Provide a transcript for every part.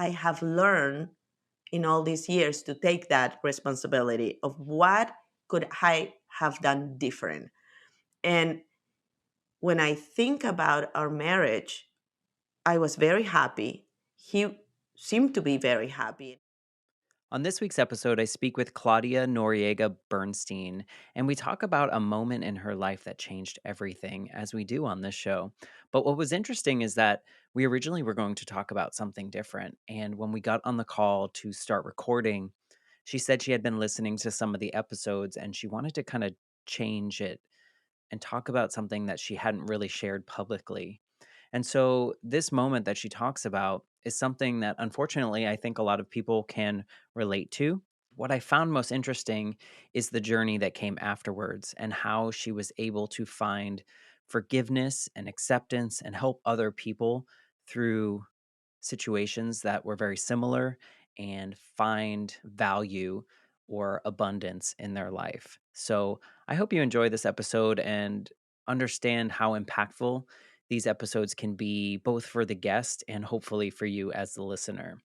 I have learned in all these years to take that responsibility of what could I have done different. And when I think about our marriage, I was very happy. He seemed to be very happy. On this week's episode, I speak with Claudia Noriega-Bernstein, and we talk about a moment in her life that changed everything, as we do on this show. But what was interesting is that we originally were going to talk about something different. And when we got on the call to start recording, she said she had been listening to some of the episodes and she wanted to kind of change it and talk about something that she hadn't really shared publicly. And so, this moment that she talks about is something that unfortunately I think a lot of people can relate to. What I found most interesting is the journey that came afterwards and how she was able to find forgiveness and acceptance and help other people through situations that were very similar and find value or abundance in their life. So I hope you enjoy this episode and understand how impactful these episodes can be, both for the guest and hopefully for you as the listener.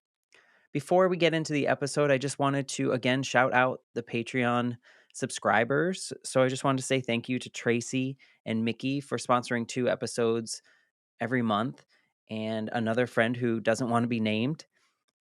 Before we get into the episode, I just wanted to again shout out the Patreon subscribers. So I just wanted to say thank you to Tracy and Mickey for sponsoring 2 episodes every month, and another friend who doesn't want to be named.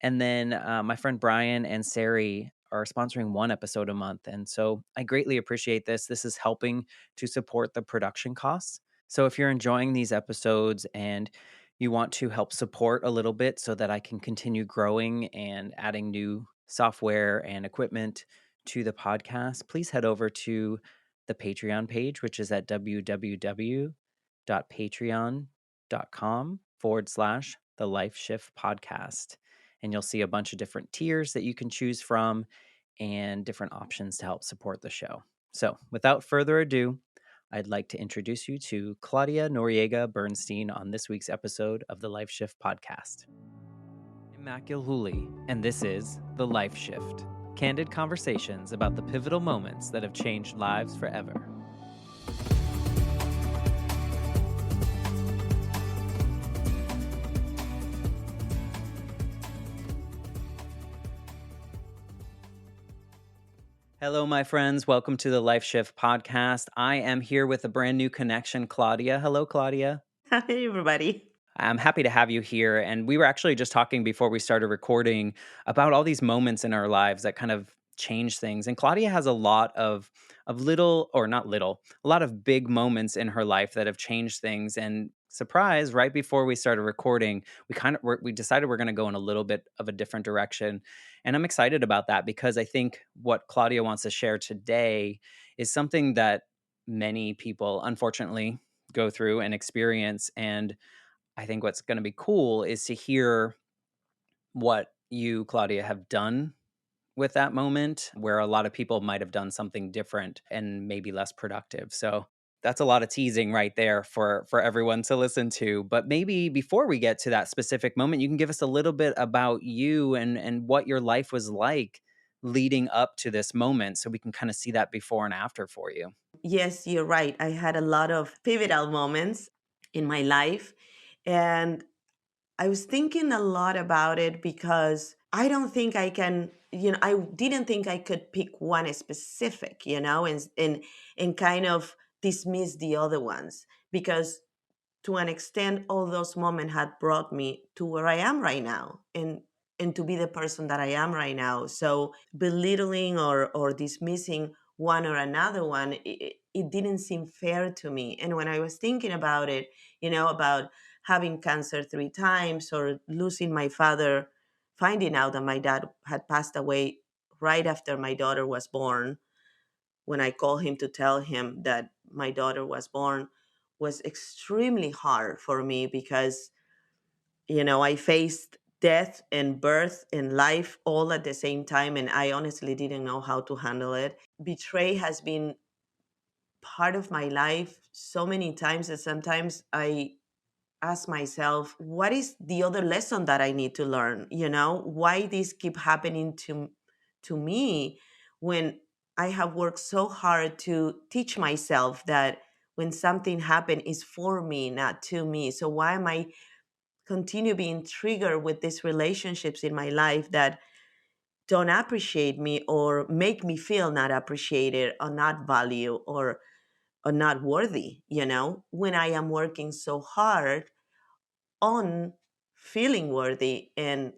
And then my friend Brian and Sari are sponsoring 1 episode a month. And so I greatly appreciate this. This is helping to support the production costs. So if you're enjoying these episodes and you want to help support a little bit so that I can continue growing and adding new software and equipment to the podcast, please head over to the Patreon page, which is at www.patreon.com/the Life Shift Podcast. And you'll see a bunch of different tiers that you can choose from and different options to help support the show. So, without further ado, I'd like to introduce you to Claudia Noriega-Bernstein on this week's episode of the Life Shift Podcast. I'm Makil Hooley, and this is The Life Shift, candid conversations about the pivotal moments that have changed lives forever. Hello, my friends. Welcome to the Life Shift Podcast. I am here with a brand new connection, Claudia. Hello, Claudia. Hi, everybody. I'm happy to have you here. And we were actually just talking before we started recording about all these moments in our lives that kind of change things. And Claudia has a lot of little, or not little, a lot of big moments in her life that have changed things. And surprise, right before we started recording, we decided we're going to go in a little bit of a different direction. And I'm excited about that because I think what Claudia wants to share today is something that many people unfortunately go through and experience. And I think what's going to be cool is to hear what you, Claudia, have done with that moment where a lot of people might have done something different and maybe less productive. So that's a lot of teasing right there for everyone to listen to. But maybe before we get to that specific moment, you can give us a little bit about you and what your life was like leading up to this moment so we can kind of see that before and after for you. Yes, you're right. I had a lot of pivotal moments in my life. And I was thinking a lot about it because I don't think I can, I didn't think I could pick one specific, and kind of dismiss the other ones because to an extent all those moments had brought me to where I am right now and to be the person that I am right now. So belittling or dismissing one or another one, it didn't seem fair to me. And when I was thinking about it, about having cancer 3 times or losing my father, finding out that my dad had passed away right after my daughter was born, when I called him to tell him that my daughter was born, was extremely hard for me because, I faced death and birth and life all at the same time. And I honestly didn't know how to handle it. Betray has been part of my life so many times that sometimes I ask myself, what is the other lesson that I need to learn? Why this keep happening to me when I have worked so hard to teach myself that when something happened is for me, not to me. So why am I continue being triggered with these relationships in my life that don't appreciate me or make me feel not appreciated or not valued or not worthy, when I am working so hard on feeling worthy and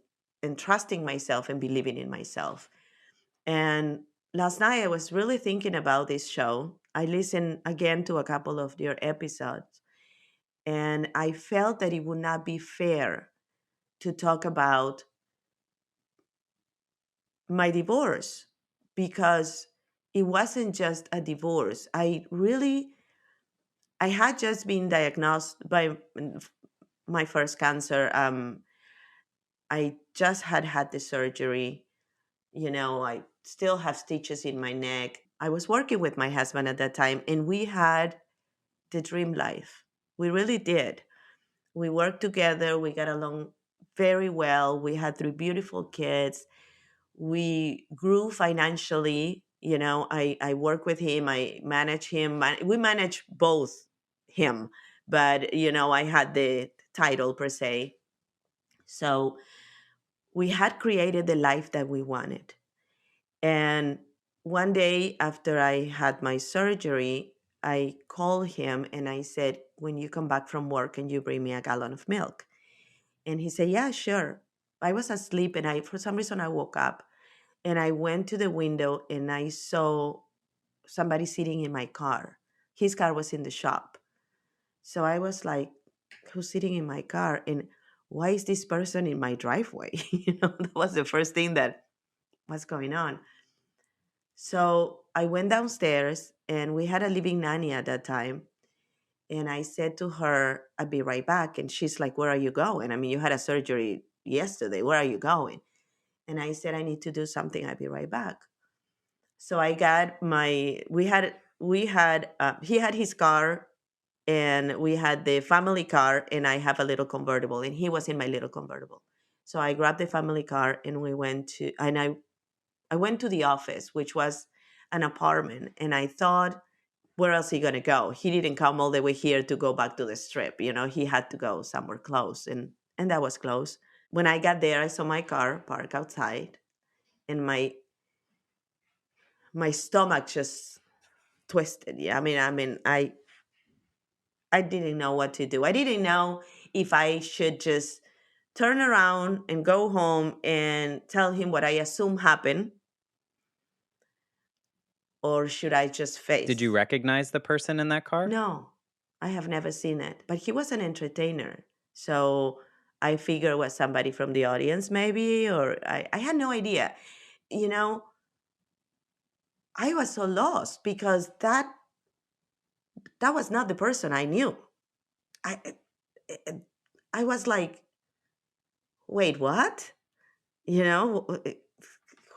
trusting myself and believing in myself. And last night I was really thinking about this show. I listened again to a couple of their episodes, and I felt that it would not be fair to talk about my divorce because it wasn't just a divorce. I had just been diagnosed by my first cancer. I just had the surgery. I still have stitches in my neck. I was working with my husband at that time, and we had the dream life. We really did. We worked together. We got along very well. We had three beautiful kids. We grew financially. I work with him. I manage him. We manage both him, but I had the title per se. So we had created the life that we wanted. And one day after I had my surgery, I called him and I said, "When you come back from work, can you bring me a gallon of milk?" And he said, "Yeah, sure." I was asleep, and for some reason, I woke up and I went to the window and I saw somebody sitting in my car. His car was in the shop. So I was like, "Who's sitting in my car? And why is this person in my driveway?" That was the first thing that was going on. So I went downstairs and we had a living nanny at that time. And I said to her, "I'll be right back." And she's like, "Where are you going? I mean, you had a surgery yesterday. Where are you going?" And I said, "I need to do something. I'll be right back." So I got he had his car and we had the family car, and I have a little convertible, and he was in my little convertible. So I grabbed the family car and I went to the office, which was an apartment, and I thought, where else he gonna go? He didn't come all the way here to go back to the strip. He had to go somewhere close, and that was close. When I got there, I saw my car parked outside, and my stomach just twisted. Yeah, I didn't know what to do. I didn't know if I should just turn around and go home and tell him what I assume happened, or should I just Did you face? recognize the person in that car? No, I have never seen it. But he was an entertainer. So I figure it was somebody from the audience, maybe, or I had no idea. You know, I was so lost because that was not the person I knew. I I I was like, wait, what? You know,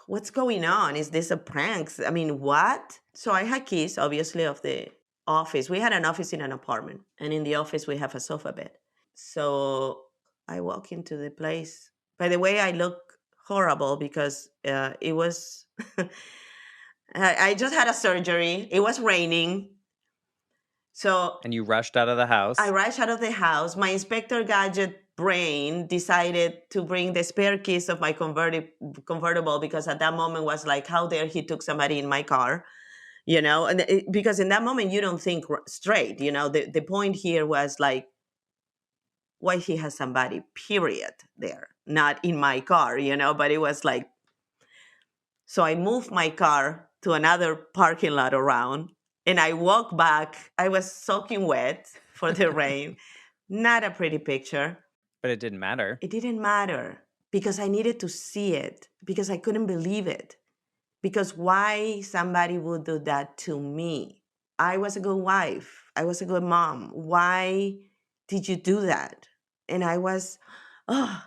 what's going on? Is this a prank? I mean, what? So I had keys, obviously, of the office. We had an office in an apartment, and in the office we have a sofa bed. So I walk into the place. By the way, I look horrible because it was, I just had a surgery. It was raining. So And you rushed out of the I house? rushed out of the house. My Inspector Gadget brain decided to bring the spare keys of my convertible because at that moment was like, how dare he took somebody in my car, because in that moment you don't think straight. The point here was like, why he has somebody period there, not in my car, but it was like, so I moved my car to another parking lot around and I walked back. I was soaking wet for the rain. Not a pretty picture. But it didn't matter. It didn't matter because I needed to see it, because I couldn't believe it. Because why somebody would do that to me? I was a good wife. I was a good mom. Why did you do that? And I was, oh,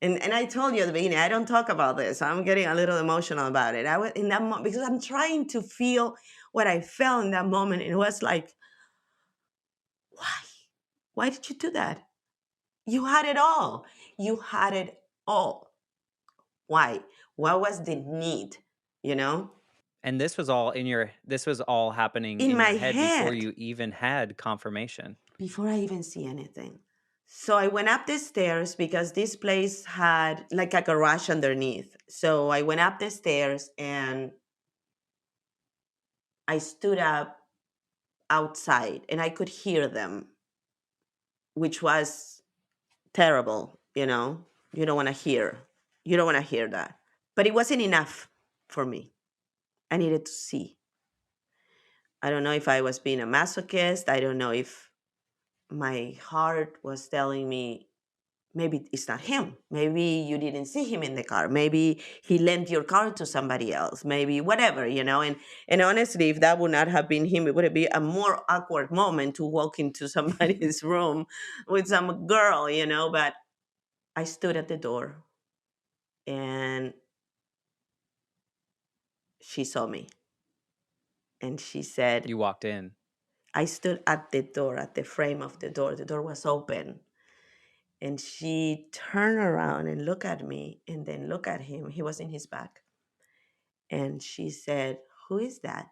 and I told you at the beginning, I don't talk about this. I'm getting a little emotional about it. I was in that moment because I'm trying to feel what I felt in that moment. And it was like, why? Why did you do that? You had it all. You had it all. Why? What was the need? You know, And this was all happening in in my your head before head you even had confirmation. before I even see anything. So I went up the stairs because this place had like a garage underneath. So I went up the stairs and I stood up outside and I could hear them, which was terrible, you know. You don't want to hear. You don't want to hear that. But it wasn't enough for me. I needed to see. I don't know if I was being a masochist. I don't know if my heart was telling me maybe it's not him. Maybe you didn't see him in the car. Maybe he lent your car to somebody else. Maybe whatever, you know. And honestly, if that would not have been him, it would be a more awkward moment to walk into somebody's room with some girl, you know. But I stood at the door and she saw me and she said, You walked in. I stood at the door, at the frame of the door. The door was open. And she turned around and looked at me and then looked at him. He was in his back. And she said, who is that?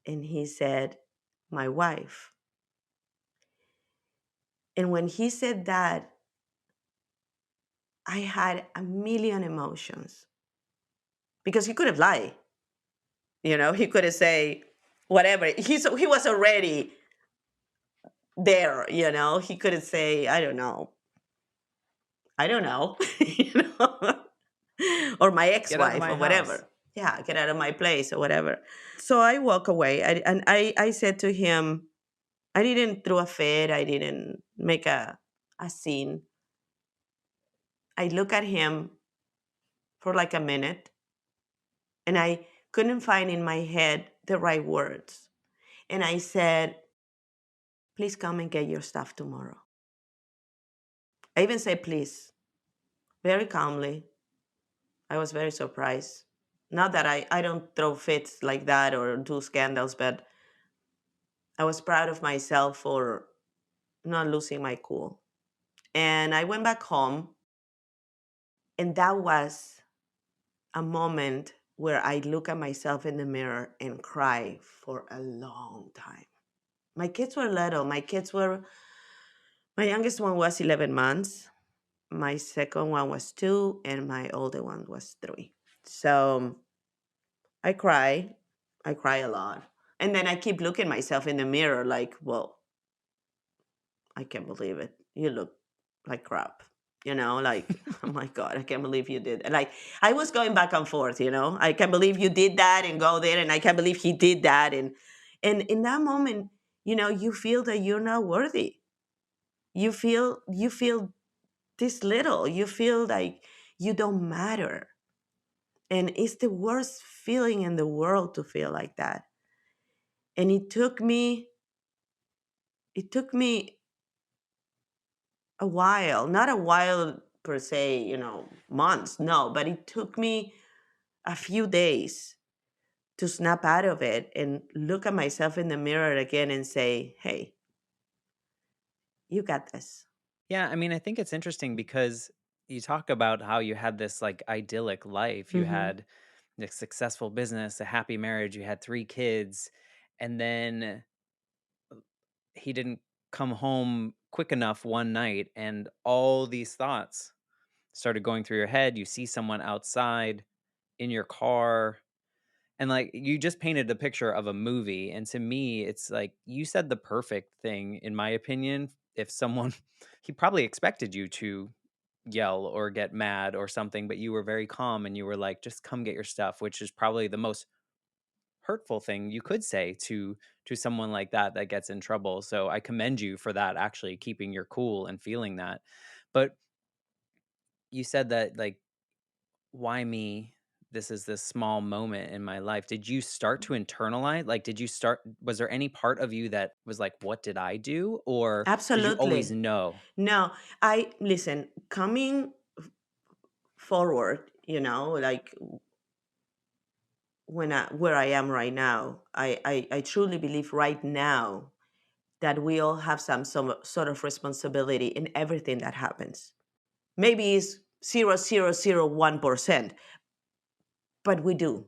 And he said, my wife. And when he said that, I had a million emotions because he could have lied. You know, he could have said whatever. He was already there, you know. He could have say, I don't know, you know, or my Get out of ex-wife my or house. whatever. Yeah, get out of my place or whatever. So I walk away, and I said to him, I didn't throw a fit. I didn't make a scene. I look at him for like a minute, and I couldn't find in my head the right words. And I said, please come and get your stuff tomorrow. I even said, please, very calmly. I was very surprised. Not that I don't throw fits like that or do scandals, but I was proud of myself for not losing my cool. And I went back home, and that was a moment where I look at myself in the mirror and cry for a long time. My kids were little. My youngest one was 11 months. My second one was 2, and my older one was 3. So I cry. I cry a lot. And then I keep looking myself in the mirror like, well, I can't believe it. You look like crap. You know, like, oh my God, I can't believe you did. Like, I was going back and forth, you know. I can't believe you did that and go there, and I can't believe he did that. And in that moment, you know, you feel that you're not worthy. You feel this little. You feel like you don't matter. And it's the worst feeling in the world to feel like that. And it took me a while, not a while per se, you know, months, no, but it took me a few days to snap out of it and look at myself in the mirror again and say, hey, you got this. Yeah, I mean, I think it's interesting because you talk about how you had this like idyllic life. You Hmm. had a successful business, a happy marriage, you had 3 kids, and then he didn't come home quick enough one night and all these thoughts started going through your head. You see someone outside in your car. And, like, you just painted a picture of a movie, and to me, it's like you said the perfect thing, in my opinion. If someone he probably expected you to yell or get mad or something, but you were very calm and you were like, "Just come get your stuff," which is probably the most hurtful thing you could say to someone like that that gets in trouble. So I commend you for that, actually keeping your cool and feeling that. But you said that, like, why me? This is this small moment in my life. Did you start to internalize? Like, was there any part of you that was like, what did I do? Or did you always Absolutely. know? No, I listen, coming forward, you know, like where I am right now, I truly believe right now that we all have some sort of responsibility in everything that happens. Maybe it's 0.001%, but we do.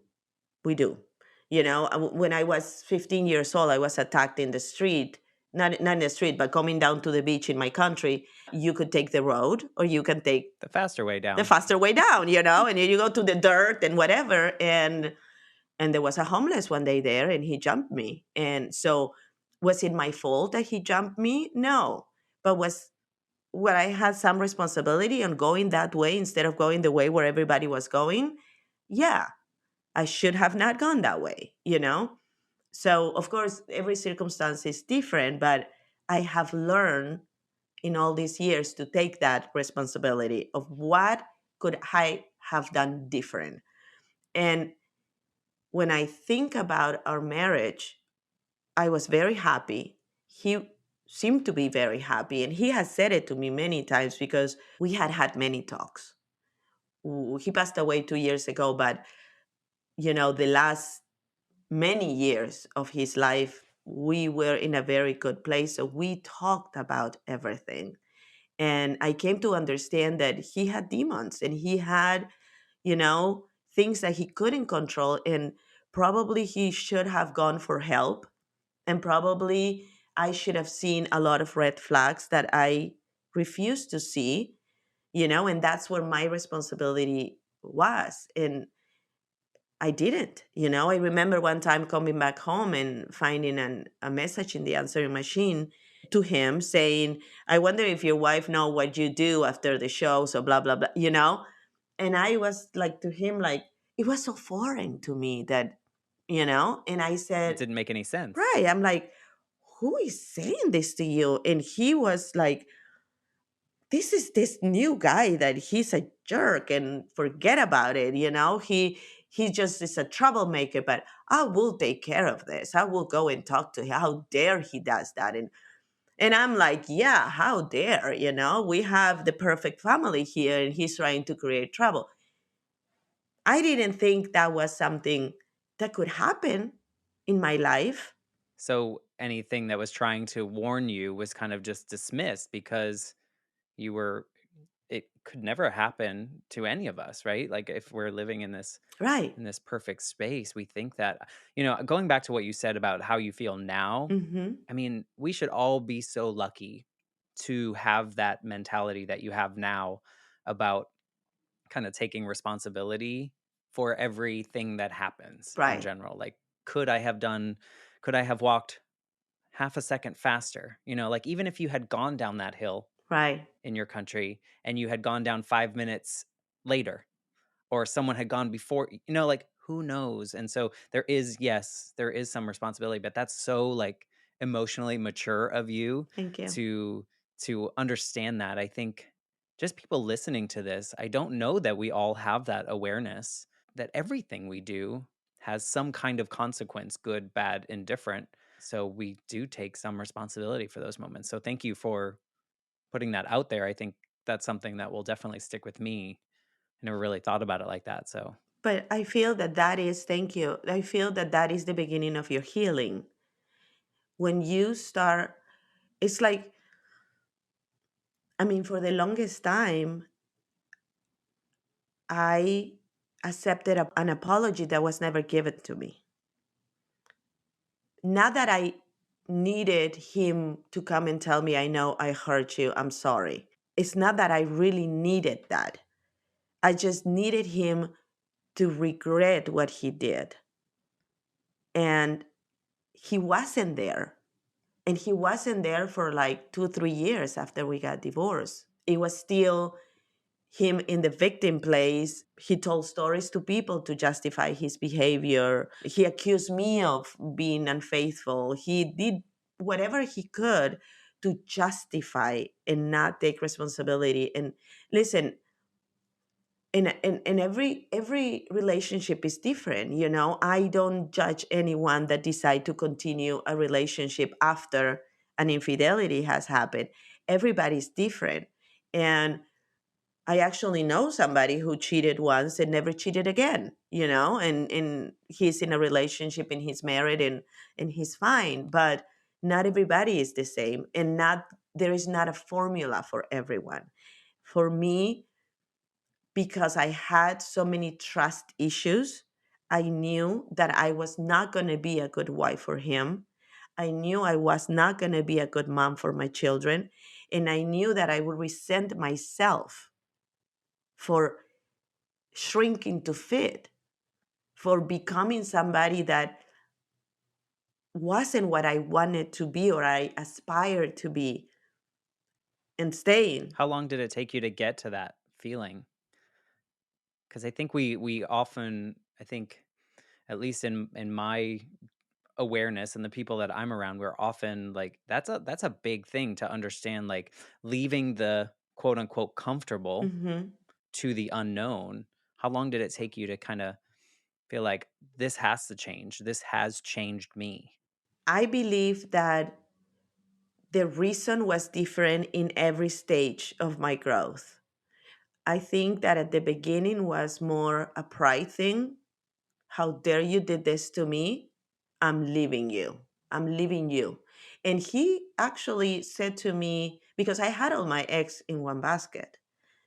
You know, when I was 15 years old, I was attacked in the street not in the street, but coming down to the beach in my country, you could take the road or you can take The faster way the down. faster way down, and you go to the dirt and whatever. And there was a homeless one day there and he jumped me. And so was it my fault that he jumped me? No. But was what I had some responsibility on going that way instead of going the way where everybody was going? Yeah, I should have not gone that way. So, of course, every circumstance is different, but I have learned in all these years to take that responsibility of what could I have done different. And when I think about our marriage, I was very happy. He seemed to be very happy. And he has said it to me many times because we had had many talks. He passed away 2 years ago, but, the last many years of his life, we were in a very good place. So we talked about everything. And I came to understand that he had demons and he had, things that he couldn't control. And probably he should have gone for help. And probably I should have seen a lot of red flags that I refused to see, and that's where my responsibility was. And I didn't. I remember one time coming back home and finding a message in the answering machine to him saying, I wonder if your wife know what you do after the show, so blah, blah, blah. And I was like to him, like, it was so foreign to me and I It said, didn't make any sense. right. I'm like, who is saying this to you? And he was like, this is this new guy that he's a jerk and forget about it. He just is a troublemaker, but I will take care of this. I will go and talk to him. How dare he does that? And I'm like, yeah, how dare, we have the perfect family here and he's trying to create trouble. I didn't think that was something that could happen in my life. So anything that was trying to warn you was kind of just dismissed because you were it could never happen to any of us, right? Like if we're living Right. in this perfect space, we think that, going back to what you said about how you feel now, Hmm. I mean, we should all be so lucky to have that mentality that you have now about kind of taking responsibility for everything that happens in Right. general. Like, could I have done, could I have walked half a second faster? Like even if you had gone down that hill Right. in your country and you had gone down 5 minutes later, or someone had gone before, like who knows? And so there is, yes, there is some responsibility, but that's so like emotionally mature of you Thank you. to understand that. I think just people listening to this, I don't know that we all have that awareness that everything we do has some kind of consequence, good, bad, indifferent. So we do take some responsibility for those moments. So thank you for putting that out there. I think that's something that will definitely stick with me. I never really thought about it like that. So But I feel that is, thank you. I feel that is the beginning of your healing. When you start, it's like, I mean, for the longest time, I accepted an apology that was never given to me. Not that I needed him to come and tell me, I know I hurt you, I'm sorry. It's not that I really needed that. I just needed him to regret what he did. And he wasn't there. And he wasn't there for like 2, 3 years after we got divorced. It was still him in the victim place. He told stories to people to justify his behavior. He accused me of being unfaithful. He did whatever he could to justify and not take responsibility. And listen, and every relationship is different. I don't judge anyone that decide to continue a relationship after an infidelity has happened. Everybody's different. And I actually know somebody who cheated once and never cheated again, and he's in a relationship and he's married and he's fine. But not everybody is the same, and not there is not a formula for everyone. For me, because I had so many trust issues, I knew that I was not going to be a good wife for him. I knew I was not going to be a good mom for my children. And I knew that I would resent myself for shrinking to fit, for becoming somebody that wasn't what I wanted to be or I aspired to be and staying. How long did it take you to get to that feeling? Because I think we often, I think, at least in my awareness and the people that I'm around, we're often like, that's a big thing to understand, like leaving the quote unquote comfortable Mhm. to the unknown. How long did it take you to kind of feel like this has to change? This has changed me. I believe that the reason was different in every stage of my growth. I think that at the beginning was more a pride thing. How dare you did this to me? I'm leaving you. I'm leaving you. And he actually said to me, because I had all my eggs in one basket.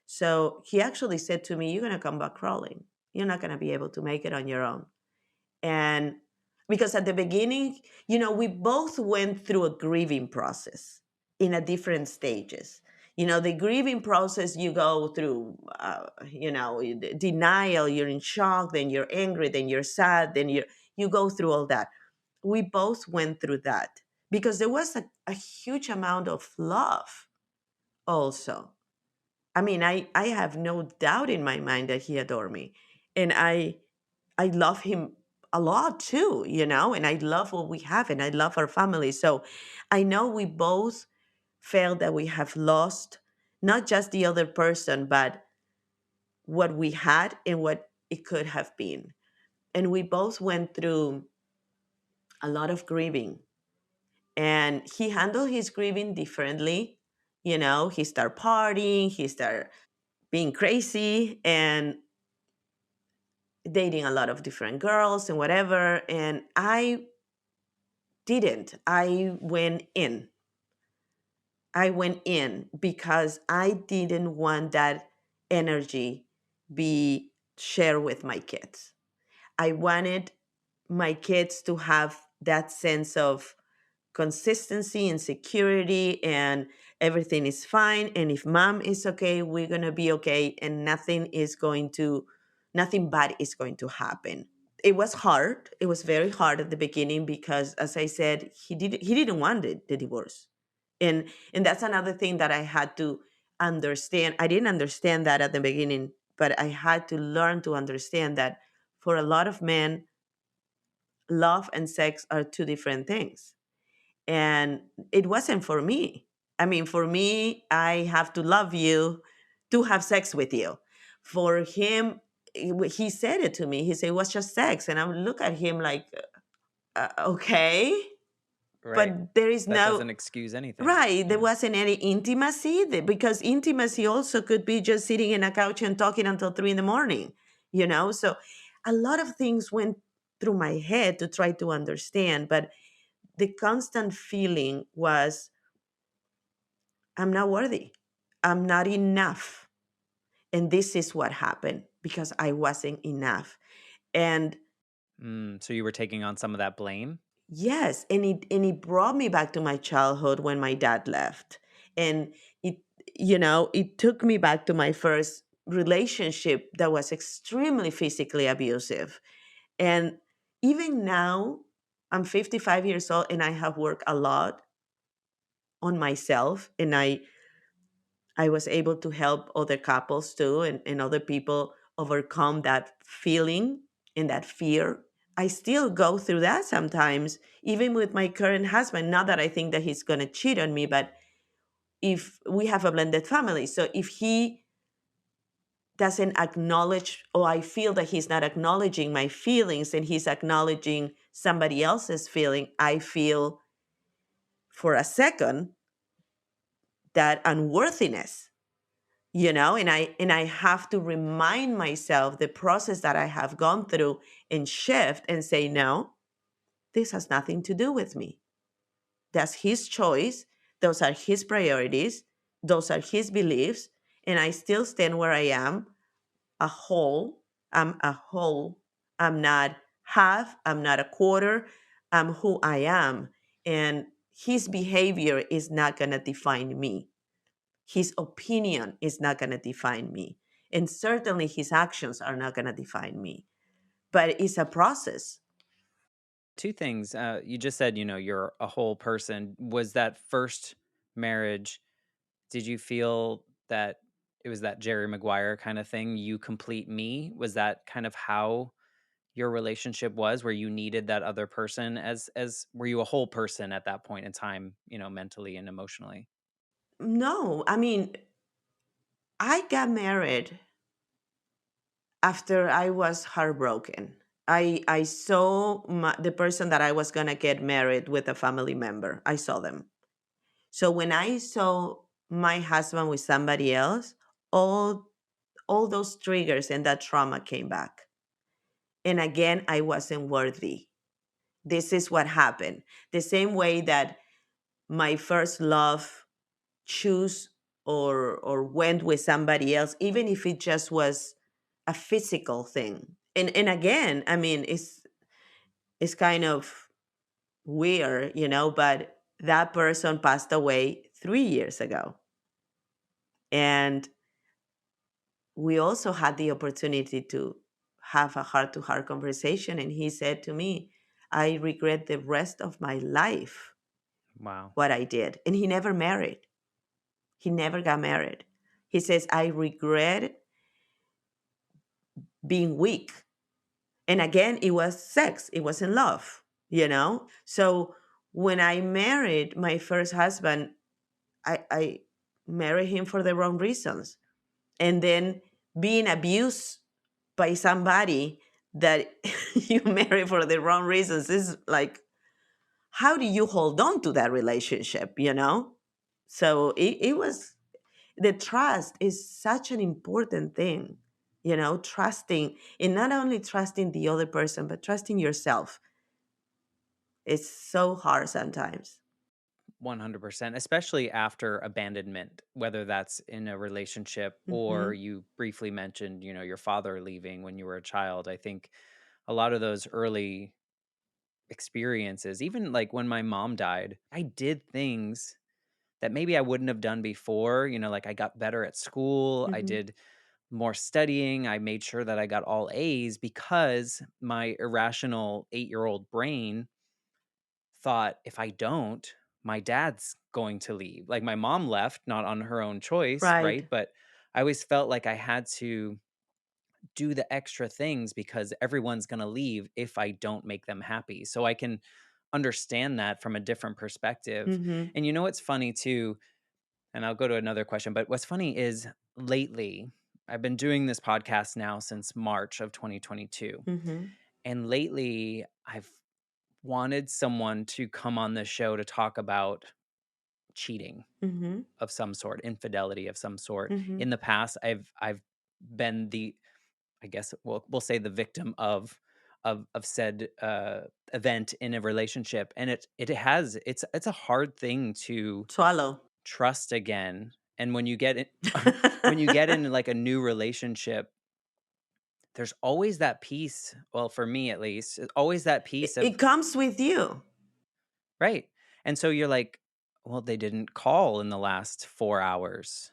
So he actually said to me, you're going to come back crawling. You're not going to be able to make it on your own. And because at the beginning, we both went through a grieving process in a different stages. The grieving process, you go through, denial, you're in shock, then you're angry, then you're sad, then you go through all that. We both went through that because there was a huge amount of love also. I mean, I have no doubt in my mind that he adored me. And I love him a lot too, and I love what we have and I love our family. So I know we both felt that we have lost not just the other person, but what we had and what it could have been. And we both went through a lot of grieving. And he handled his grieving differently. He started partying, he started being crazy and dating a lot of different girls and whatever. And I didn't. I went in because I didn't want that energy be shared with my kids. I wanted my kids to have that sense of consistency and security, and everything is fine, and if mom is okay, we're going to be okay, and nothing bad is going to happen. It was hard. It was very hard at the beginning because, as I said, he didn't want the divorce. And that's another thing that I had to understand. I didn't understand that at the beginning, but I had to learn to understand that for a lot of men, love and sex are two different things. And it wasn't for me. I mean, for me, I have to love you to have sex with you. For him, he said it to me. He said it was just sex, and I would look at him like, okay, Right. but there is That no doesn't excuse anything. right. There Yeah. wasn't any intimacy because intimacy also could be just sitting in a couch and talking until 3 in the morning. So a lot of things went through my head to try to understand, but the constant feeling was, I'm not worthy. I'm not enough. And this is what happened because I wasn't enough. And So you were taking on some of that blame? yes, and it brought me back to my childhood when my dad left. And it it took me back to my first relationship that was extremely physically abusive. And even now, I'm 55 years old and I have worked a lot on myself, and I was able to help other couples too, and other people overcome that feeling and that fear. I still go through that sometimes, even with my current husband. Not that I think that he's going to cheat on me, but if we have a blended family. So if he doesn't acknowledge, or I feel that he's not acknowledging my feelings and he's acknowledging somebody else's feeling, I feel for a second that unworthiness, and I have to remind myself the process that I have gone through and shift and say, no, this has nothing to do with me. That's his choice. Those are his priorities. Those are his beliefs. And I still stand where I am, a whole. I'm a whole. I'm not half. I'm not a quarter. I'm who I am. And his behavior is not going to define me. His opinion is not going to define me. And certainly his actions are not going to define me. But it's a process. Two things. You just said, you're a whole person. Was that first marriage, did you feel that it was that Jerry Maguire kind of thing? You complete me. Was that kind of how your relationship was, where you needed that other person? As were you a whole person at that point in time, mentally and emotionally? No, I mean, I got married after I was heartbroken. I saw the person that I was going to get married with a family member. I saw them. So when I saw my husband with somebody else, all all those triggers and that trauma came back. And again, I wasn't worthy. This is what happened. The same way that my first love choose or went with somebody else, even if it just was a physical thing. And again, I mean, it's kind of weird, but that person passed away 3 years ago. And we also had the opportunity to have a heart to heart conversation. And he said to me, I regret the rest of my life Wow. what I did. And he never married. He never got married. He says, I regret being weak. And again, it was sex, it wasn't love. So when I married my first husband, I married him for the wrong reasons. And then being abused by somebody that you marry for the wrong reasons is like, how do you hold on to that relationship? So it was, the trust is such an important thing, trusting, and not only trusting the other person, but trusting yourself. It's so hard sometimes. 100%, especially after abandonment, whether that's in a relationship or Hmm. you briefly mentioned, your father leaving when you were a child. I think a lot of those early experiences, even like when my mom died, I did things that maybe I wouldn't have done before. Like I got better at school, I Hmm. did more studying, I made sure that I got all A's because my irrational 8-year-old brain thought if I don't, my dad's going to leave. Like my mom left, not on her own choice, Right. right? But I always felt like I had to do the extra things because everyone's going to leave if I don't make them happy. So I can understand that from a different perspective. Hmm. And what's funny too, and I'll go to another question, but what's funny is lately, I've been doing this podcast now since March of 2022. Hmm. And lately, I've wanted someone to come on this show to talk about cheating Hmm. of some sort, infidelity of some sort. Hmm. In the past, I've been the, I guess we'll say, the victim of said event in a relationship, and it's a hard thing to Swallow. trust again. And when you get in, when you get in like a new relationship, there's always that piece. Well, for me at least, always that piece It of comes with you. right. And so you're like, well, they didn't call in the last 4 hours.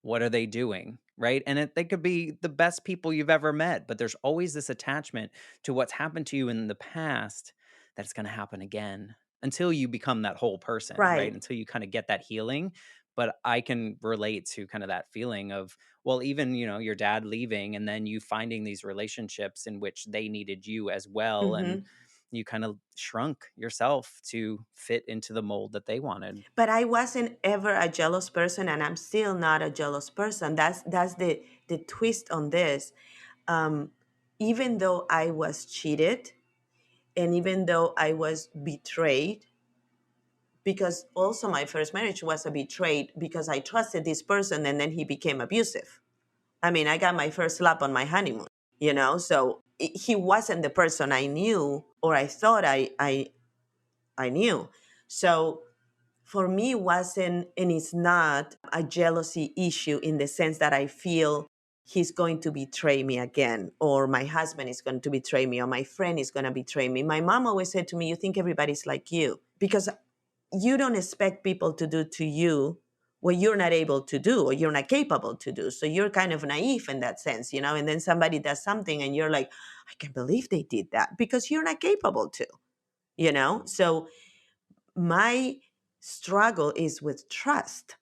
What are they doing? Right. And they could be the best people you've ever met, but there's always this attachment to what's happened to you in the past that it's going to happen again until you become that whole person, right? Right. Until you kind of get that healing. But I can relate to kind of that feeling of, well, even, your dad leaving and then you finding these relationships in which they needed you as well. And Hmm. you kind of shrunk yourself to fit into the mold that they wanted. But I wasn't ever a jealous person, and I'm still not a jealous person. That's the twist on this. Um, Even though I was cheated, and even though I was betrayed, because also my first marriage was a betrayed because I trusted this person and then he became abusive. I mean, I got my first slap on my honeymoon. So he wasn't the person I knew or I thought I knew. So for me, it wasn't, and it's not a jealousy issue in the sense that I feel he's going to betray me again, or my husband is going to betray me, or my friend is going to betray me. My mom always said to me, you think everybody's like you. because you don't expect people to do to you what you're not able to do or you're not capable to do. So you're kind of naive in that sense, and then somebody does something and you're like, I can't believe they did that, because you're not capable to. So my struggle is with trust.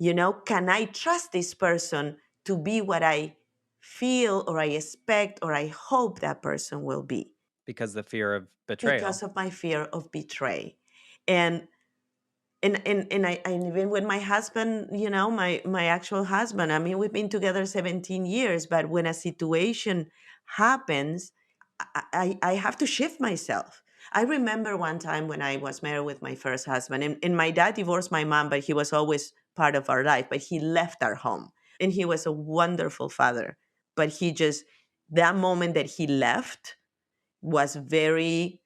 Can I trust this person to be what I feel or I expect or I hope that person will be, Because the fear of because betrayal. of my fear of betray. And and and, and I, and even with my husband, my actual husband, I mean, we've been together 17 years, but when a situation happens, I have to shift myself. I remember one time when I was married with my first husband, and my dad divorced my mom, but he was always part of our life, but he left our home, and he was a wonderful father. But that moment that he left was very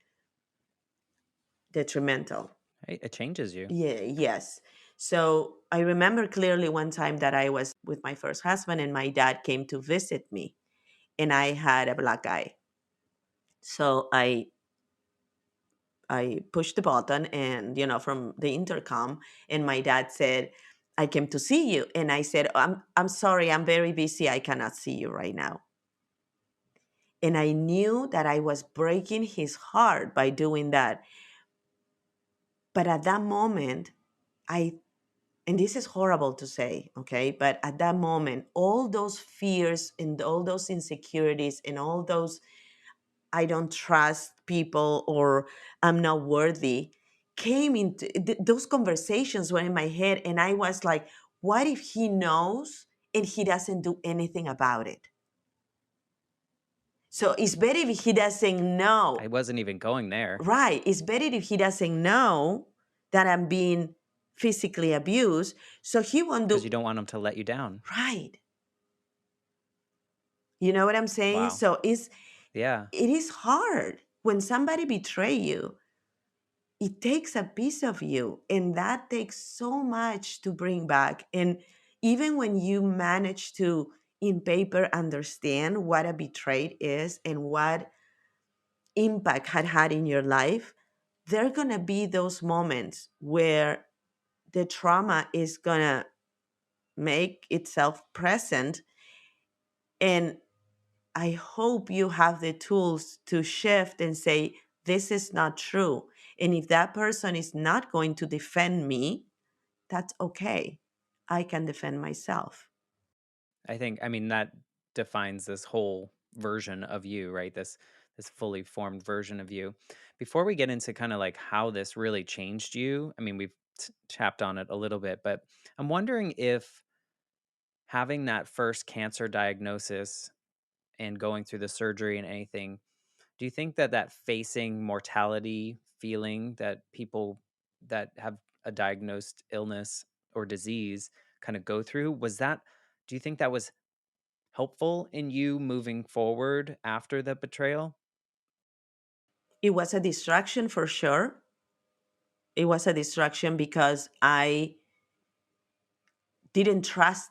detrimental. Right? It changes you. Yeah, yes. So I remember clearly one time that I was with my first husband and my dad came to visit me, and I had a black eye. So I pushed the button, and from the intercom, and my dad said, I came to see you. And I said, I'm sorry, I'm very busy. I cannot see you right now. And I knew that I was breaking his heart by doing that. But at that moment, I and this is horrible to say, okay, but at that moment, all those fears and all those insecurities and all those I don't trust people or I'm not worthy came into those conversations were in my head. And I was like, what if he knows and he doesn't do anything about it? So it's better if he doesn't I know. wasn't even going there Right. It's better if he doesn't know that I'm being physically abused. So he won't because you do. don't want them to let you down. Right. You know what I'm saying? Wow. So Yeah. it is hard when somebody betray you. It takes a piece of you, and that takes so much to bring back. And even when you manage to, in paper, understand what a betrayed is and what impact had in your life, there are gonna be those moments where the trauma is gonna make itself present. And I hope you have the tools to shift and say, this is not true. And if that person is not going to defend me, that's okay. I can defend myself. I mean, that defines this whole version of you, right? This fully formed version of you. Before we get into kind of like how this really changed you, I mean, we've tapped on it a little bit, but I'm wondering if having that first cancer diagnosis and going through the surgery and anything, do you think that that facing mortality feeling that people that have a diagnosed illness or disease kind of go through, do you think that was helpful in you moving forward after the betrayal? It was a distraction for sure. It was a distraction because I didn't trust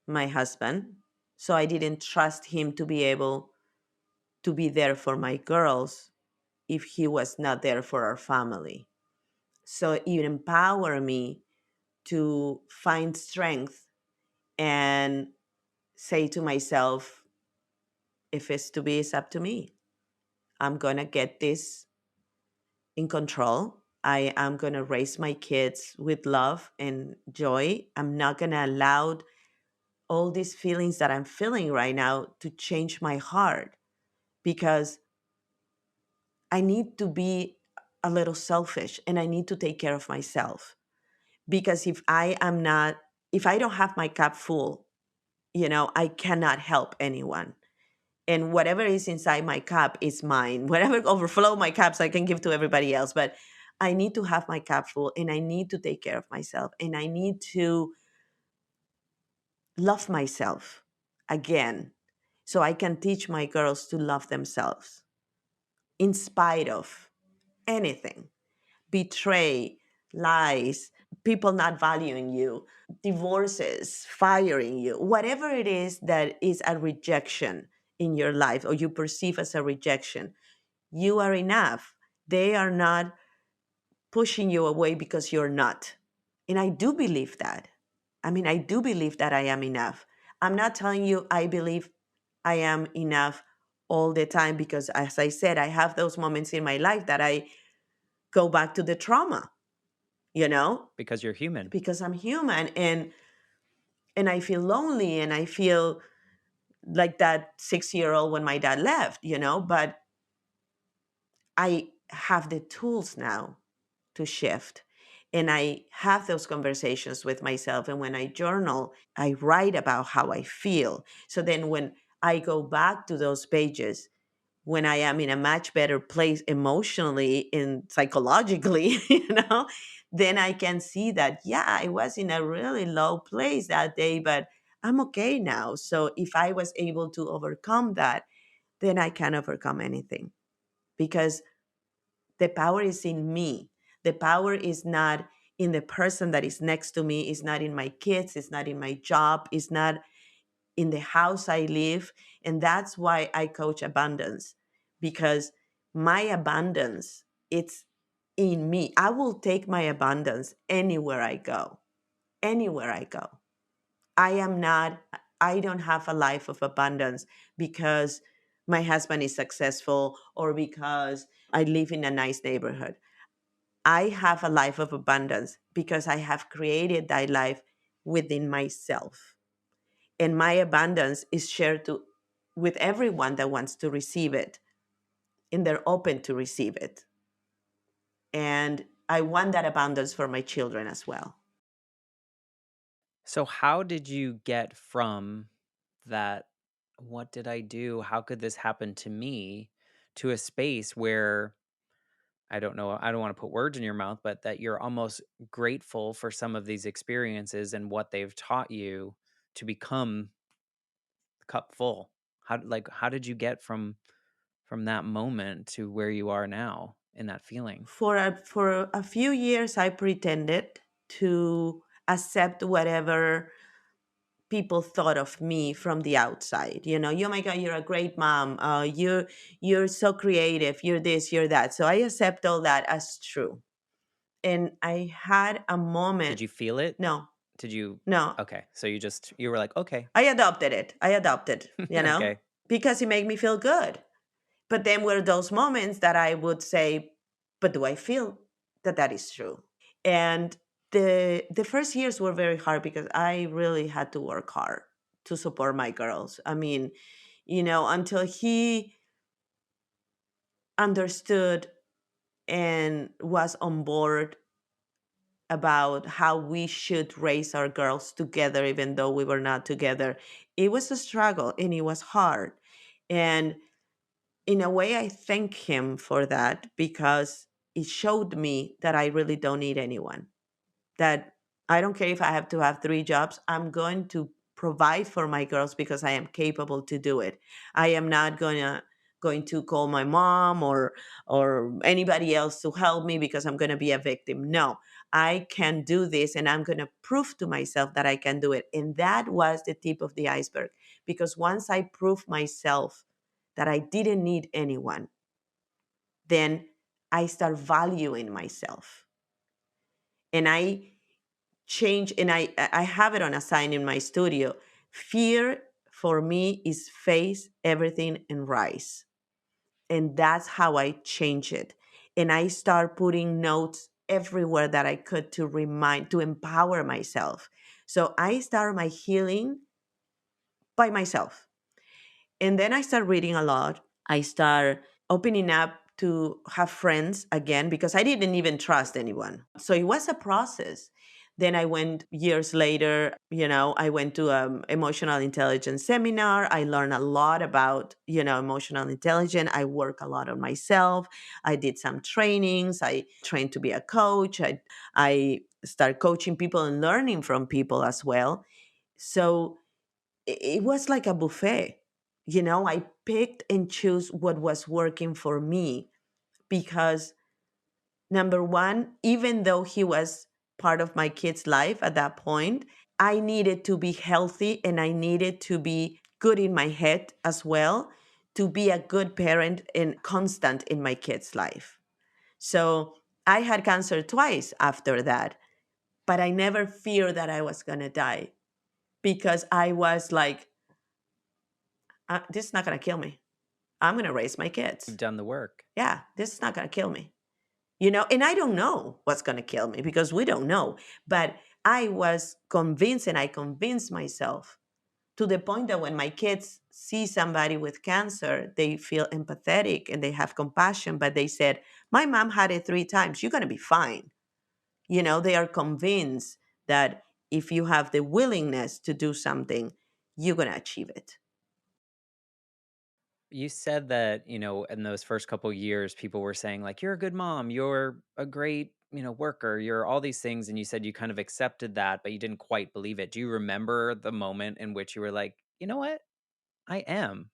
my husband. So I didn't trust him to be able to be there for my girls if he was not there for our family. So it empowered me to find strength and say to myself, if it's to be, it's up to me. I'm going to get this in control. I am going to raise my kids with love and joy. I'm not going to allow all these feelings that I'm feeling right now to change my heart, because I need to be a little selfish and I need to take care of myself. Because if I don't have my cup full, I cannot help anyone. And whatever is inside my cup is mine. Whatever overflow my cups, I can give to everybody else. But I need to have my cup full and I need to take care of myself and I need to love myself again so I can teach my girls to love themselves in spite of anything, betray, lies, people not valuing you, divorces, firing you, whatever it is that is a rejection in your life or you perceive as a rejection. You are enough. They are not. pushing you away because you're not. And I do believe that. I mean, I do believe that I am enough. I'm not telling you I believe I am enough all the time because, as I said, I have those moments in my life that I go back to the trauma, you know, because you're human. because I'm human, and I feel lonely and I feel like that 6 year old when my dad left, but I have the tools now to shift. And I have those conversations with myself. And when I journal, I write about how I feel. So then when I go back to those pages, when I am in a much better place emotionally and psychologically, then I can see that, yeah, I was in a really low place that day, but I'm okay now. So if I was able to overcome that, then I can overcome anything because the power is in me. The power is not in the person that is next to me, it's not in my kids, it's not in my job, it's not in the house I live. And that's why I coach abundance, because my abundance, it's in me. I will take my abundance anywhere I go. Anywhere I go. I am not, I don't have a life of abundance because my husband is successful or because I live in a nice neighborhood. I have a life of abundance because I have created that life within myself. And my abundance is shared with everyone that wants to receive it, and they're open to receive it. And I want that abundance for my children as well. So how did you get from that, "What did I do? How could this happen to me?" to a space where I don't know, I don't wanna put words in your mouth, but that you're almost grateful for some of these experiences and what they've taught you to become the cup full? How did you get from that moment to where you are now in that feeling? For a few years, I pretended to accept whatever people thought of me from the outside. Oh my God, you're a great mom. You're so creative. You're this, you're that. So I accept all that as true. And I had a Did moment. you feel it? No, Did you no, Okay, so you were like, "Okay." I adopted it. I adopted, Okay. because it made me feel good. But then were those moments that I would say, but do I feel that that is true? And the first years were very hard because I really had to work hard to support my girls. I mean, until he understood and was on board about how we should raise our girls together, even though we were not together, it was a struggle and it was hard. And in a way, I thank him for that because it showed me that I really don't need anyone. That I don't care if I have to have three jobs, I'm going to provide for my girls because I am capable to do it. I am not going to call my mom or anybody else to help me because I'm going to be a victim. No, I can do this and I'm going to prove to myself that I can do it. And that was the tip of the iceberg, because once I proved myself that I didn't need anyone, then I start valuing myself. And I change, and I have it on a sign in my studio. Fear for me is face everything and rise. And that's how I change it. And I start putting notes everywhere that I could to empower myself. So I start my healing by myself. And then I start reading a lot. I start opening up to have friends again because I didn't even trust anyone. So it was a process. Then I went years later, I went to an emotional intelligence seminar. I learned a lot about, emotional intelligence. I work a lot on myself. I did some trainings. I trained to be a coach. I started coaching people and learning from people as well. So it was like a buffet. I picked and chose what was working for me because, number one, even though he was part of my kid's life at that point, I needed to be healthy and I needed to be good in my head as well to be a good parent and constant in my kid's life. So I had cancer twice after that, but I never feared that I was going to die because I was like, this is not going to kill me. I'm going to raise my You've kids. done the work. Yeah, this is not going to kill me. And I don't know what's going to kill me because we don't know. But I was convinced, and I convinced myself to the point that when my kids see somebody with cancer, they feel empathetic and they have compassion. But they said, my mom had it 3 times. You're going to be fine. They are convinced that if you have the willingness to do something, you're going to achieve it. You said that, in those first couple years, people were saying, like, you're a good mom, you're a great, worker, you're all these things. And you said you kind of accepted that, but you didn't quite believe it. Do you remember the moment in which you were like, you know what? I am.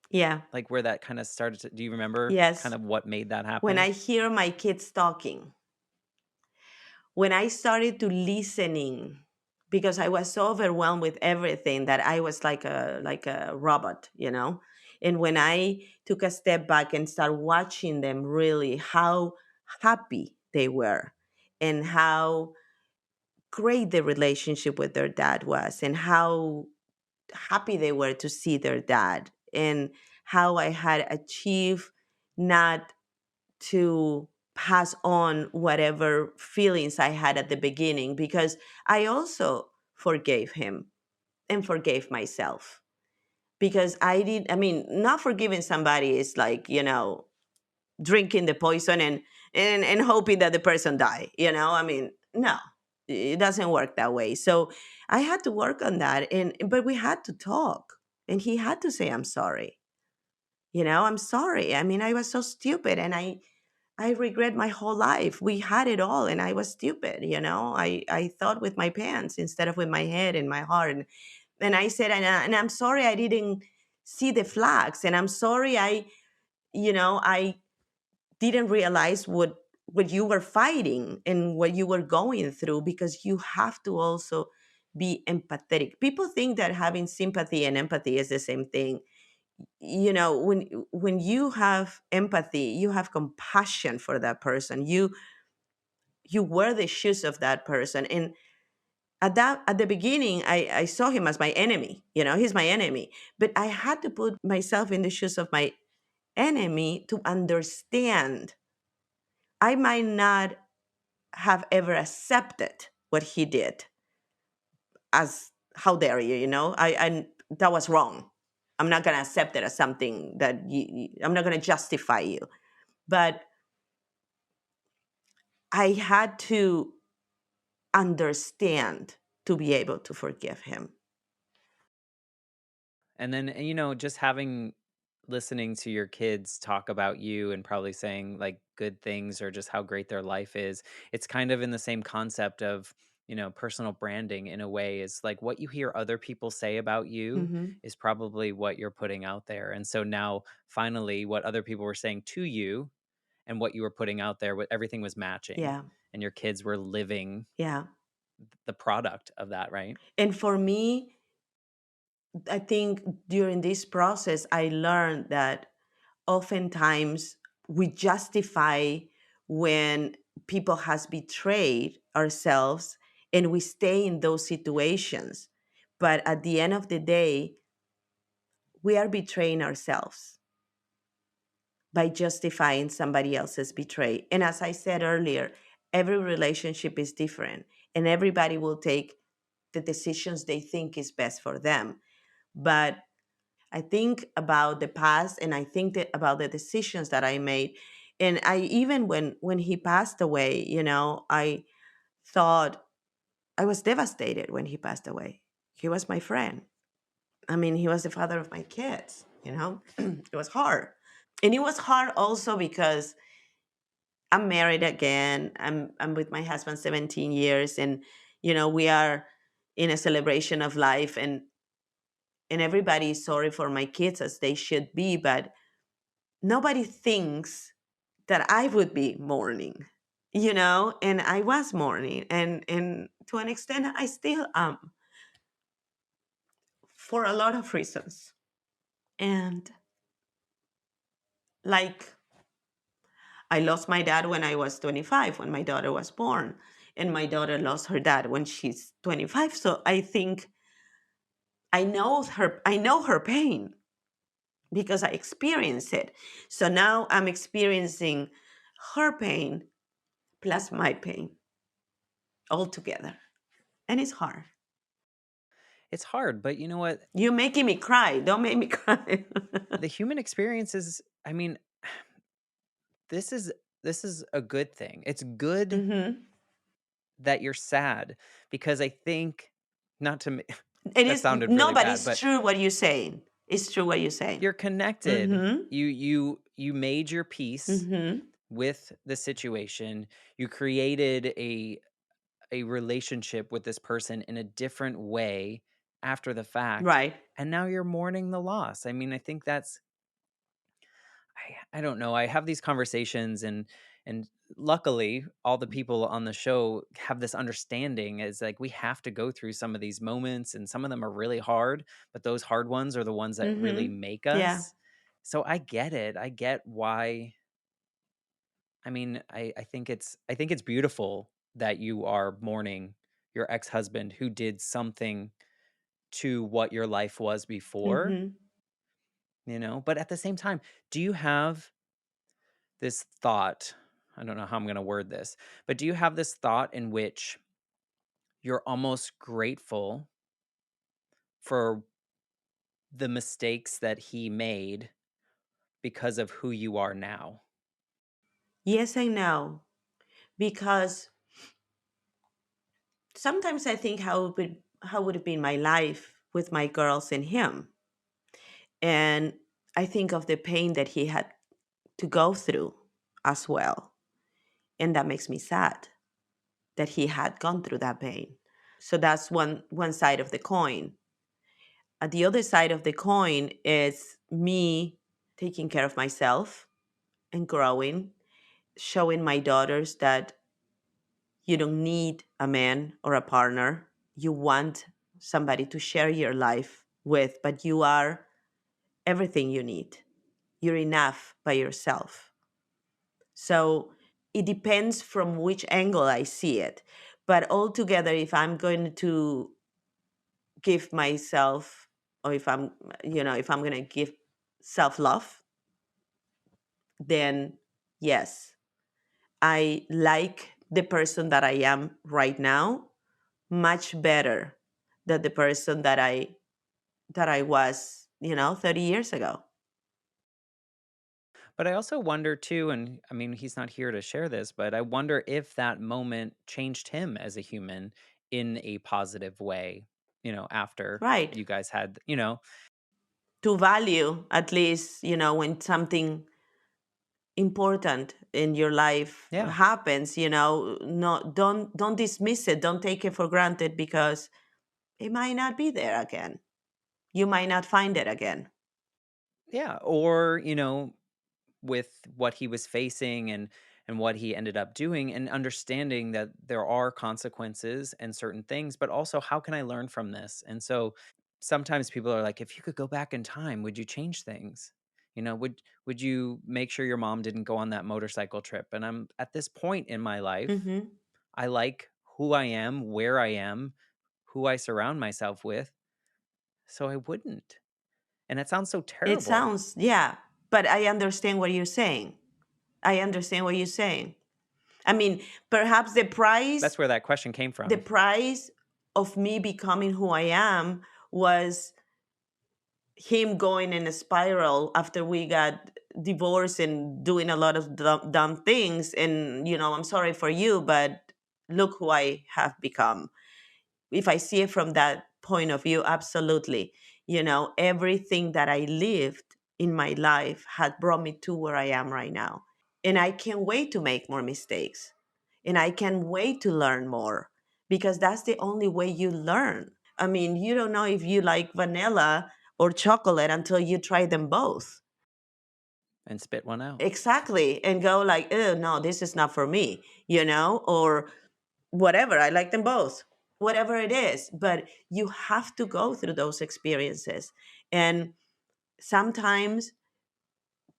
Yeah. Like where that kind of started do you remember kind Yes. of what made that When happen? I hear my kids talking, when I started to listening, because I was so overwhelmed with everything that I was like a robot, And when I took a step back and started watching them really how happy they were and how great the relationship with their dad was and how happy they were to see their dad and how I had achieved not to pass on whatever feelings I had at the beginning because I also forgave him and forgave myself because I mean, not forgiving somebody is like, drinking the poison and hoping that the person die, I mean, no, it doesn't work that way. So I had to work on that but we had to talk and he had to say, I'm sorry. I'm sorry. I mean, I was so stupid and I regret my whole life. We had it all and I was stupid, I thought with my pants instead of with my head and my heart. And I said, and I'm sorry I didn't see the flags. And I'm sorry I didn't realize what you were fighting and what you were going through because you have to also be empathetic. People think that having sympathy and empathy is the same thing. When you have empathy, you have compassion for that person. You wear the shoes of that person. And at the beginning, I saw him as my enemy. He's my enemy. But I had to put myself in the shoes of my enemy to understand. I might not have ever accepted what he did as how dare you, I that was wrong. I'm not going to accept it as something that I'm not going to justify you. But I had to understand to be able to forgive him. And then, just having listening to your kids talk about you and probably saying like good things or just how great their life is, it's kind of in the same concept of, personal branding in a way is like what you hear other people say about you Hmm. is probably what you're putting out there. And so now finally what other people were saying to you and what you were putting out there, what everything was matching Yeah, and your kids were living yeah. the product of that, right? And for me, I think during this process, I learned that oftentimes we justify when people has betrayed ourselves and we stay in those situations. But at the end of the day, we are betraying ourselves by justifying somebody else's betray. And as I said earlier, every relationship is different and everybody will take the decisions they think is best for them. But I think about the past and I think about the decisions that I made. And I even when he passed away, I thought I was devastated when he passed away. He was my friend. I mean, he was the father of my kids. It was hard. And it was hard also because I'm married again. I'm with my husband 17 years and we are in a celebration of life and everybody is sorry for my kids as they should be, but nobody thinks that I would be mourning. And I was mourning and to an extent I still am for a lot of reasons. And like I lost my dad when I was 25, when my daughter was born, and my daughter lost her dad when she's 25. So I think I know her pain because I experienced it. So now I'm experiencing her pain plus my pain all together. And it's hard. It's hard, but you know what? You're making me cry. Don't make me cry. The human experience is, I mean, this is this is a good thing. It's good Hmm. that you're sad because I think not to And that it's sounded no, really but bad, it's but true what you're saying. It's true what you're saying. you're connected. Mm-hmm. You made your peace Mm-hmm. with the situation. You created a relationship with this person in a different way after the fact, Right. and now you're mourning the loss. I mean, I think that's I don't know. I have these conversations and luckily all the people on the show have this understanding is like we have to go through some of these moments and some of them are really hard, but those hard ones are the ones that really Mm-hmm. make Yeah. us. So I get it. I get why. I mean, I think it's beautiful that you are mourning your ex-husband who did something to what your life was before, Mm-hmm. but at the same time, do you have this thought? I don't know how I'm going to word this, but do you have this thought in which you're almost grateful for the mistakes that he made because of who you are now? Yes, I know. Because sometimes I think how would it be my life with my girls and him. And I think of the pain that he had to go through as well. And that makes me sad that he had gone through that pain. So that's one side of the coin. The other side of the coin is me taking care of myself and growing, showing my daughters that you don't need a man or a partner. You want somebody to share your life with, but you are everything you need. You're enough by yourself. So it depends from which angle I see it. But altogether, if I'm going to give myself, or if I'm going to give self love, then yes, I like the person that I am right now much better than the person that I was, 30 years ago. But I also wonder too, and I mean, he's not here to share this, but I wonder if that moment changed him as a human in a positive way, after Right. you guys had, To value at least, when something important in your life yeah. happens, no, don't dismiss it, don't take it for granted because it might not be there again. You might not find it again. Yeah. Or, with what he was facing and what he ended up doing and understanding that there are consequences and certain things, but also how can I learn from this? And so sometimes people are like, if you could go back in time, would you change things? Would you make sure your mom didn't go on that motorcycle trip? And I'm at this point in my life, Hmm. I like who I am, where I am, who I surround myself with. So I wouldn't. And it sounds so It terrible. sounds, yeah, but I understand what you're saying. I understand what you're saying. I mean, perhaps the That's price where that question came the from. price of me becoming who I am was him going in a spiral after we got divorced and doing a lot of dumb things. And, I'm sorry for you, but look who I have become. If I see it from that point of view, absolutely. Everything that I lived in my life had brought me to where I am right now. And I can't wait to make more mistakes. And I can't wait to learn more because that's the only way you learn. I mean, you don't know if you like vanilla or chocolate until you try them both. And spit one out. Exactly. And go like, oh, no, this is not for me, or whatever. I like them both, whatever it is. But you have to go through those experiences. And sometimes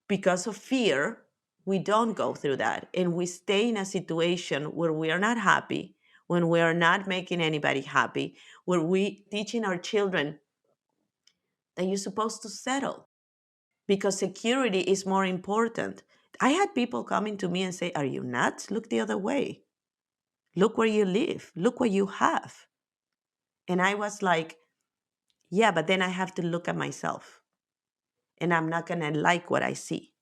because of fear, we don't go through that and we stay in a situation where we are not happy, when we are not making anybody happy, where we teaching our children that you're supposed to settle because security is more important. I had people coming to me and say, "Are you nuts? Look the other way. Look where you live. Look what you have." And I was like, "Yeah, but then I have to look at myself and I'm not going to like what I see.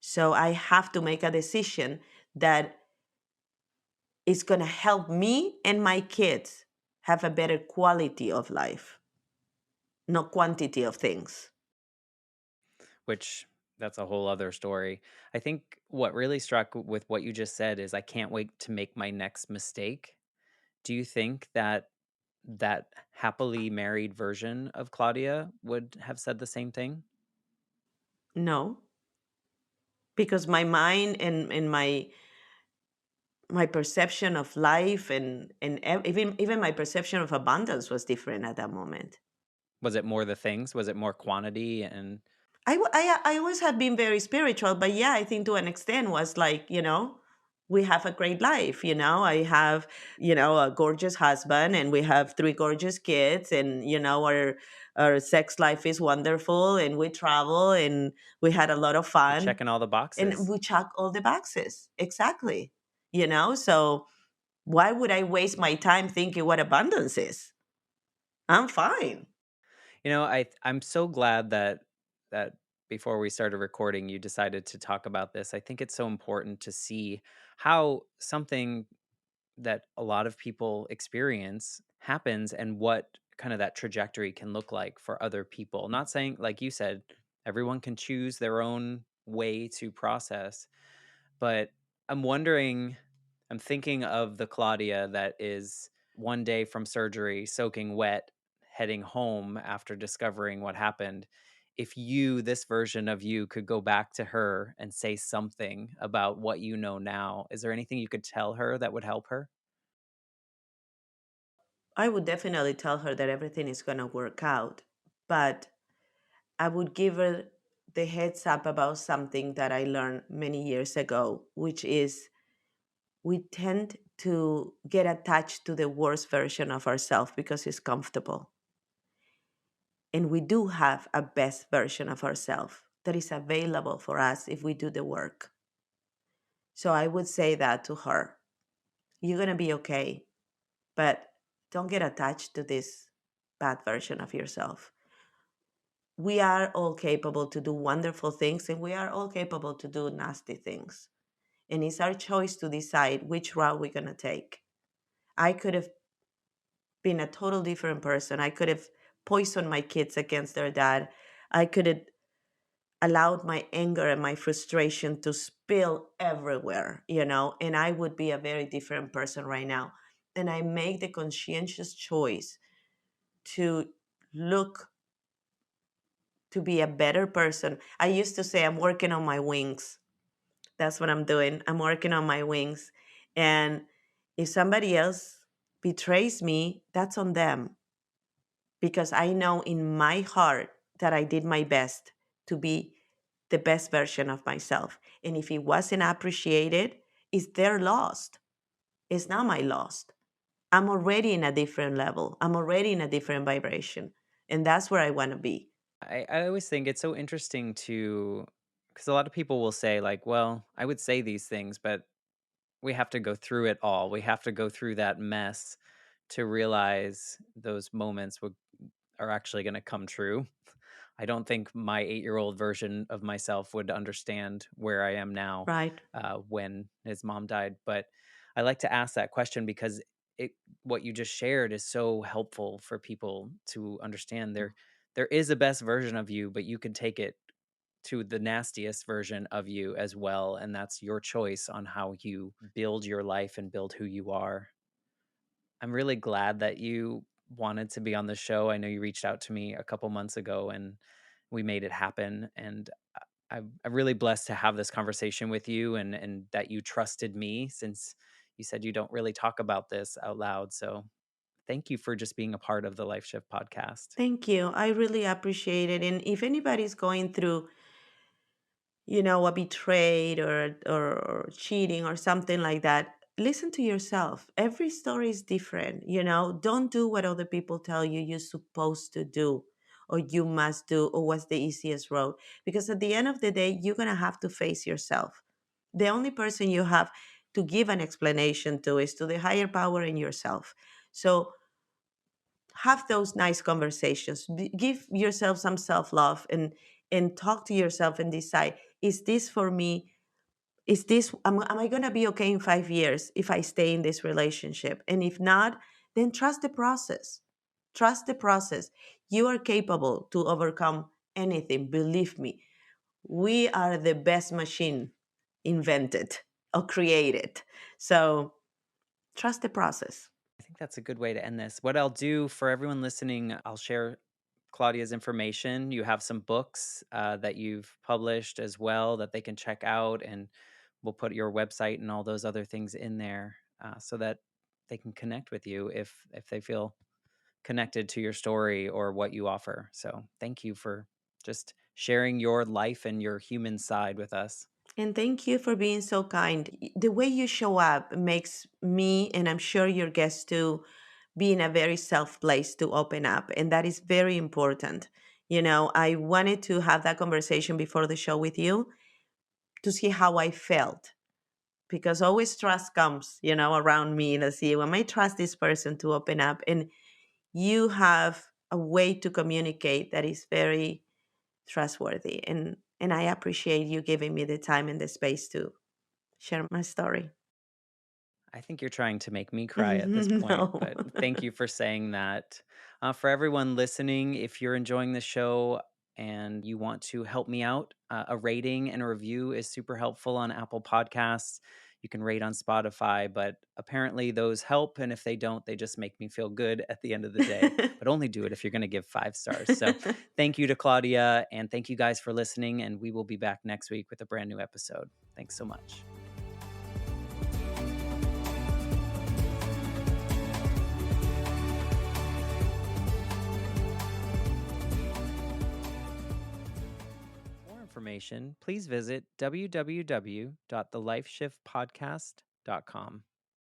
So I have to make a decision that is going to help me and my kids have a better quality of life, not quantity of things." Which that's a whole other story. I think what really struck with what you just said is I can't wait to make my next mistake. Do you think that that happily married version of Claudia would have said the same thing? No, because my mind and my perception of life and even my perception of abundance was different at that moment. Was it more the things? Was it more quantity and I always have been very spiritual, but yeah, I think to an extent was like, we have a great life. I have, a gorgeous husband and we have three gorgeous kids and, our sex life is wonderful and we travel and we had a lot of you're fun checking all the and boxes? we check all the boxes. Exactly. So why would I waste my time thinking what abundance is? I'm fine. I'm so glad that before we started recording, you decided to talk about this. I think it's so important to see how something that a lot of people experience happens and what kind of that trajectory can look like for other people. Not saying, like you said, everyone can choose their own way to process, but I'm wondering, I'm thinking of the Claudia that is one day from surgery, soaking wet, heading home after discovering what happened. If you, this version of you, could go back to her and say something about what you know now, is there anything you could tell her that would help her? I would definitely tell her that everything is going to work out, but I would give her the heads up about something that I learned many years ago, which is we tend to get attached to the worst version of ourselves because it's comfortable. And we do have a best version of ourselves that is available for us if we do the work. So I would say that to her. You're going to be okay, but don't get attached to this bad version of yourself. We are all capable to do wonderful things and we are all capable to do nasty things. And it's our choice to decide which route we're going to take. I could have been a total different person. I could have poisoned my kids against their dad. I could have allowed my anger and my frustration to spill everywhere, and I would be a very different person right now. And I make the conscientious choice to look to be a better person. I used to say I'm working on my wings. That's what I'm doing. I'm working on my wings. And if somebody else betrays me, that's on them because I know in my heart that I did my best to be the best version of myself. And if it wasn't appreciated, it's their loss. It's not my loss. I'm already in a different level. I'm already in a different vibration. And that's where I want to be. I always think it's so interesting to, because a lot of people will say, like, well, I would say these things, but we have to go through it all. We have to go through that mess to realize those moments are actually going to come true. I don't think my 8-year-old version of myself would understand where I am now Right. when his mom died. But I like to ask that question because it what you just shared is so helpful for people to understand. There is a best version of you, but you can take it to the nastiest version of you as well, and that's your choice on how you build your life and build who you are. I'm really glad that you wanted to be on the show. I know you reached out to me a couple months ago and we made it happen. And I'm really blessed to have this conversation with you and that you trusted me since you said you don't really talk about this out loud. So thank you for just being a part of the Life Shift podcast. Thank you. I really appreciate it. And if anybody's going through a betrayed or cheating or something like that, listen to yourself. Every story is different. Don't do what other people tell you you're supposed to do or you must do or what's the easiest road. Because at the end of the day, you're going to have to face yourself. The only person you have to give an explanation to is to the higher power in yourself. So have those nice conversations. Give yourself some self-love and talk to yourself and decide, is this for me? Is this am I going to be okay in 5 years if I stay in this relationship? And if not, then trust the process. Trust the process. You are capable to overcome anything, believe me. We are the best machine invented or created. So trust the process. I think that's a good way to end this. What I'll do for everyone listening, I'll share Claudia's information. You have some books that you've published as well that they can check out, and we'll put your website and all those other things in there so that they can connect with you if they feel connected to your story or what you offer. So thank you for just sharing your life and your human side with us. And thank you for being so kind. The way you show up makes me, and I'm sure your guests too, be in a very self place to open up. And that is very important. I wanted to have that conversation before the show with you to see how I felt. Because always trust comes, around me. Let's see, when I trust this person to open up, and you have a way to communicate that is very trustworthy. And I appreciate you giving me the time and the space to share my story. I think you're trying to make me cry at this point, No. but thank you for saying that. For everyone listening, if you're enjoying the show and you want to help me out, a rating and a review is super helpful on Apple Podcasts. You can rate on Spotify, but apparently those help. And if they don't, they just make me feel good at the end of the day. But only do it if you're going to give 5 stars. So thank you to Claudia, and thank you guys for listening. And we will be back next week with a brand new episode. Thanks so much. For more information, please visit www.thelifeshiftpodcast.com.